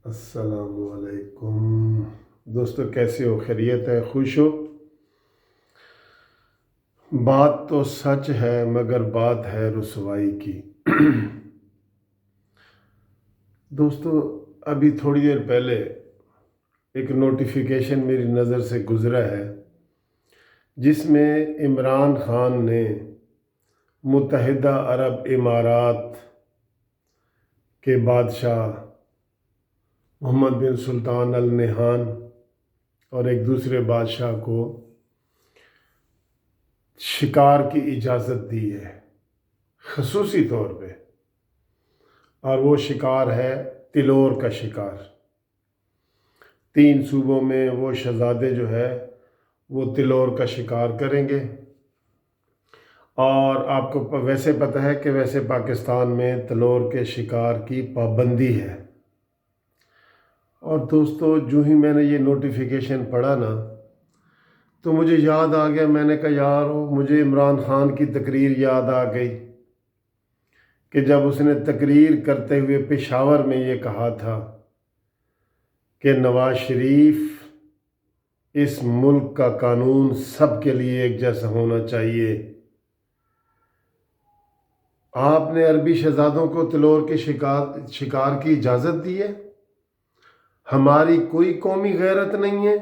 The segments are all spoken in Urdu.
السلام علیکم دوستو، کیسے ہو؟ خیریت ہے؟ خوش ہو؟ بات تو سچ ہے مگر بات ہے رسوائی کی۔ دوستو، ابھی تھوڑی دیر پہلے ایک نوٹیفیکیشن میری نظر سے گزرا ہے جس میں عمران خان نے متحدہ عرب امارات کے بادشاہ محمد بن سلطان ال نہیان اور ایک دوسرے بادشاہ کو شکار کی اجازت دی ہے، خصوصی طور پہ، اور وہ شکار ہے تلور کا شکار۔ 3 صوبوں میں وہ شہزادے جو ہے وہ تلور کا شکار کریں گے۔ اور آپ کو ویسے پتہ ہے کہ ویسے پاکستان میں تلور کے شکار کی پابندی ہے۔ اور دوستو، جو ہی میں نے یہ نوٹیفیکیشن پڑھا نا تو مجھے یاد آ گیا، میں نے کہا یار مجھے عمران خان کی تقریر یاد آ گئی کہ جب اس نے تقریر کرتے ہوئے پشاور میں یہ کہا تھا کہ نواز شریف، اس ملک کا قانون سب کے لیے ایک جیسا ہونا چاہیے۔ آپ نے عربی شہزادوں کو تلور کے شکار کی اجازت دی ہے؟ ہماری کوئی قومی غیرت نہیں ہے؟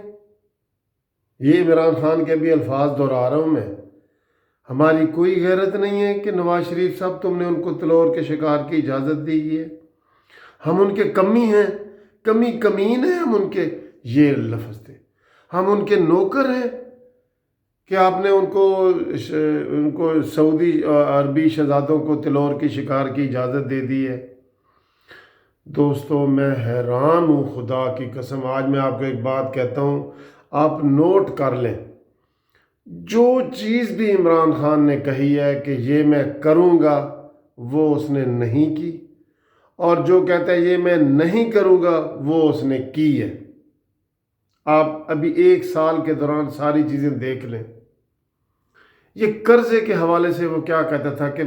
یہ عمران خان کے بھی الفاظ دہرا رہا ہوں میں۔ ہماری کوئی غیرت نہیں ہے کہ نواز شریف صاحب تم نے ان کو تلور کے شکار کی اجازت دی ہے؟ ہم ان کے کمی ہیں، کمین ہیں ہم ان کے، یہ لفظ تھے، ہم ان کے نوکر ہیں کہ آپ نے ان کو سعودی عربی شہزادوں کو تلور کی شکار کی اجازت دے دی ہے۔ دوستو، میں حیران ہوں، خدا کی قسم۔ آج میں آپ کو ایک بات کہتا ہوں، آپ نوٹ کر لیں، جو چیز بھی عمران خان نے کہی ہے کہ یہ میں کروں گا، وہ اس نے نہیں کی، اور جو کہتا ہے یہ میں نہیں کروں گا، وہ اس نے کی ہے۔ آپ ابھی 1 سال کے دوران ساری چیزیں دیکھ لیں۔ یہ قرضے کے حوالے سے وہ کیا کہتا تھا کہ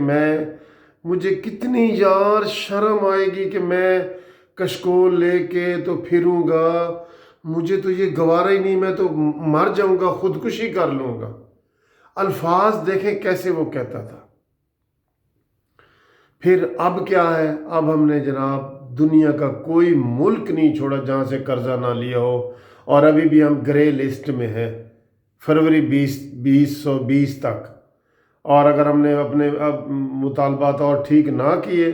مجھے کتنی یار شرم آئے گی کہ میں کشکول لے کے تو پھروں گا، مجھے تو یہ گوارا ہی نہیں، میں تو مر جاؤں گا، خودکشی کر لوں گا۔ الفاظ دیکھیں کیسے وہ کہتا تھا۔ پھر اب کیا ہے؟ اب ہم نے جناب دنیا کا کوئی ملک نہیں چھوڑا جہاں سے قرضہ نہ لیا ہو، اور ابھی بھی ہم گرے لسٹ میں ہیں فروری 2020 تک۔ اور اگر ہم نے اپنے مطالبات اور ٹھیک نہ کیے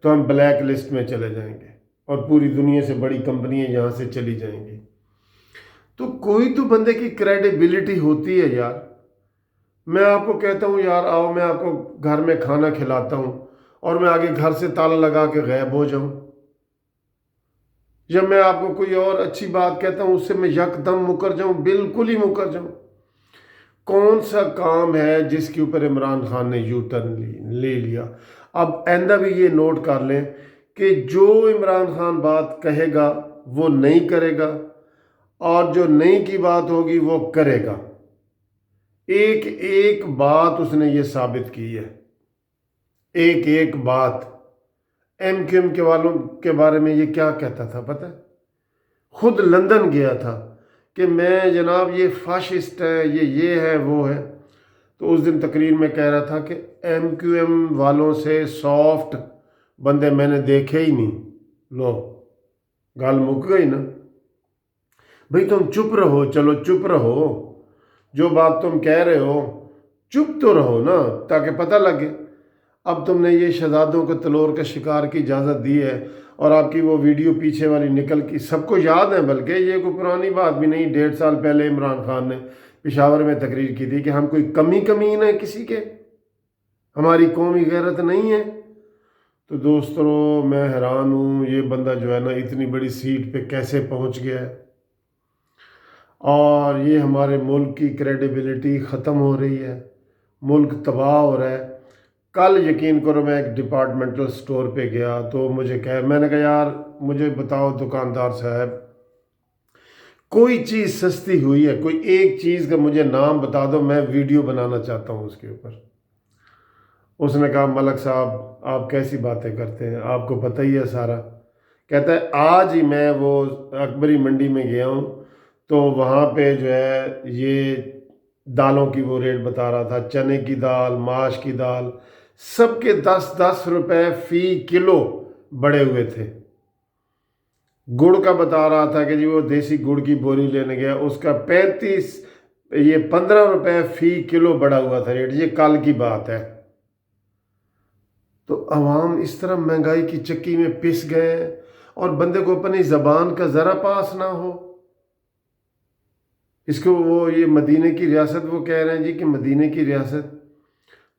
تو ہم بلیک لسٹ میں چلے جائیں گے، اور پوری دنیا سے بڑی کمپنیاں یہاں سے چلی جائیں گی۔ تو کوئی تو بندے کی کریڈیبلٹی ہوتی ہے یار۔ میں آپ کو کہتا ہوں یار آؤ میں آپ کو گھر میں کھانا کھلاتا ہوں، اور میں آگے گھر سے تالا لگا کے غائب ہو جاؤں، جب میں آپ کو کوئی اور اچھی بات کہتا ہوں اس سے میں یکدم مکر جاؤں، بالکل ہی مکر جاؤں۔ کون سا کام ہے جس کے اوپر عمران خان نے یو ٹرن لے لیا؟ اب آئندہ بھی یہ نوٹ کر لیں کہ جو عمران خان بات کہے گا وہ نہیں کرے گا، اور جو نہیں کی بات ہوگی وہ کرے گا۔ ایک بات اس نے یہ ثابت کی ہے، ایک بات۔ ایم کیو ایم کے والوں کے بارے میں یہ کیا کہتا تھا پتہ ہے؟ خود لندن گیا تھا کہ میں جناب یہ فاشسٹ ہے، یہ ہے وہ ہے۔ تو اس دن تقریر میں کہہ رہا تھا کہ ایم کیو ایم والوں سے سافٹ بندے میں نے دیکھے ہی نہیں۔ لو، گال مک گئی نا بھئی، تم چپ رہو، چلو چپ رہو، جو بات تم کہہ رہے ہو چپ تو رہو نا تاکہ پتہ لگے۔ اب تم نے یہ شہزادوں کو تلور کا شکار کی اجازت دی ہے، اور آپ کی وہ ویڈیو پیچھے والی نکل کی سب کو یاد ہے، بلکہ یہ کوئی پرانی بات بھی نہیں۔ 1.5 سال پہلے عمران خان نے پشاور میں تقریر کی تھی کہ ہم کوئی کمین ہے کسی کے، ہماری قومی غیرت نہیں ہے۔ تو دوستو، میں حیران ہوں یہ بندہ جو ہے نا اتنی بڑی سیٹ پہ کیسے پہنچ گیا ہے، اور یہ ہمارے ملک کی کریڈیبلٹی ختم ہو رہی ہے، ملک تباہ ہو رہا ہے۔ کل یقین کرو میں ایک ڈپارٹمنٹل سٹور پہ گیا تو میں نے کہا یار مجھے بتاؤ دکاندار صاحب، کوئی چیز سستی ہوئی ہے، کوئی ایک چیز کا مجھے نام بتا دو، میں ویڈیو بنانا چاہتا ہوں اس کے اوپر۔ اس نے کہا ملک صاحب آپ کیسی باتیں کرتے ہیں، آپ کو پتہ ہی ہے سارا کہتا ہے آج ہی میں وہ اکبری منڈی میں گیا ہوں تو وہاں پہ جو ہے یہ دالوں کی وہ ریٹ بتا رہا تھا، چنے کی دال، ماش کی دال، سب کے 10-10 روپے فی کلو بڑے ہوئے تھے۔ گڑ کا بتا رہا تھا کہ جی وہ دیسی گڑ کی بوری لینے گیا، اس کا 15 روپے فی کلو بڑا ہوا تھا ریٹ، یہ کل کی بات ہے۔ تو عوام اس طرح مہنگائی کی چکی میں پس گئے ہیں، اور بندے کو اپنی زبان کا ذرا پاس نہ ہو۔ اس کو وہ یہ مدینے کی ریاست وہ کہہ رہے ہیں جی کہ مدینے کی ریاست،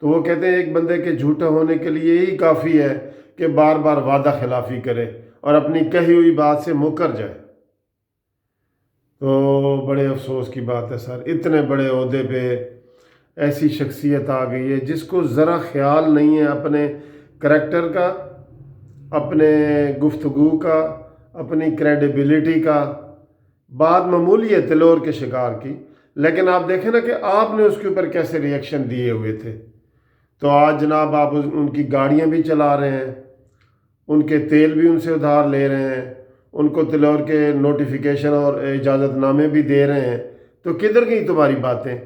تو وہ کہتے ہیں ایک بندے کے جھوٹا ہونے کے لیے یہی کافی ہے کہ بار بار وعدہ خلافی کرے اور اپنی کہی ہوئی بات سے مکر جائے۔ تو بڑے افسوس کی بات ہے سر، اتنے بڑے عہدے پہ ایسی شخصیت آ گئی ہے جس کو ذرا خیال نہیں ہے اپنے کریکٹر کا، اپنے گفتگو کا، اپنی کریڈیبلٹی کا۔ بات معمولی ہے تلور کے شکار کی، لیکن آپ دیکھیں نا کہ آپ نے اس کے اوپر کیسے ری ایکشن دیے ہوئے تھے۔ تو آج جناب آپ ان کی گاڑیاں بھی چلا رہے ہیں، ان کے تیل بھی ان سے ادھار لے رہے ہیں، ان کو تلور کے نوٹیفیکیشن اور اجازت نامے بھی دے رہے ہیں، تو کدھر گئی تمہاری باتیں؟